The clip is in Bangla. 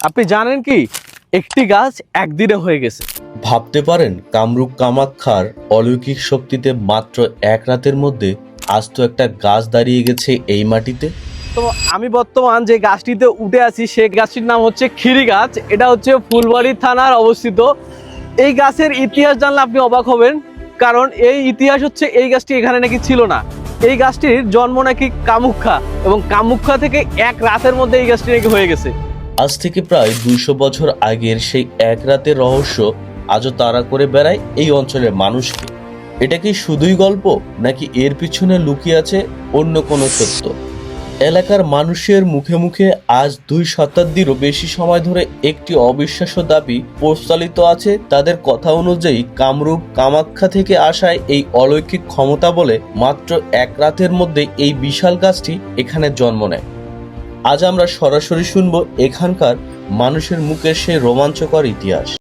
আপনি জানেন কি একটি গাছ একদিনে হয়ে গেছে? ভাবতে পারেন কামরূপ কামাখ্যার অলৌকিক শক্তিতে মাত্র এক রাতের মধ্যে আস্ত একটা গাছ দাঁড়িয়ে গেছে এই মাটিতে। তো আমি বর্তমান যে গাছটিতে উঠে আছি সেই গাছটির নাম হচ্ছে খিরি গাছ। এটা হচ্ছে ফুলবাড়ি থানার অবস্থিত। এই গাছের ইতিহাস জানলে আপনি অবাক হবেন, কারণ এই ইতিহাস হচ্ছে এই গাছটি এখানে নাকি ছিল না। এই গাছটির জন্ম নাকি কামাখ্যা, এবং কামাখ্যা থেকে এক রাতের মধ্যে এই গাছটি নাকি হয়ে গেছে। আজ থেকে প্রায় 200 বছর আগের সেই এক রাতের রহস্য আজও তাড়া করে বেড়ায় এই অঞ্চলের মানুষকে। এটা কি শুধুই গল্প, নাকি এর পিছনে লুকিয়ে আছে অন্য কোনো সত্য? এলাকার মানুষের মুখে মুখে আজ 2 শতাব্দীরও বেশি সময় ধরে একটি অবিশ্বাস্য দাবি প্রচলিত আছে। তাদের কথা অনুযায়ী কামরূপ কামাখ্যা থেকে আসায় এই অলৌকিক ক্ষমতা বলে মাত্র এক রাতের মধ্যে এই বিশাল গাছটি এখানে জন্ম নেয়। আজ আমরা সরাসরি শুনবো এখানকার মানুষের মুখের সেই রোমাঞ্চকর ইতিহাস।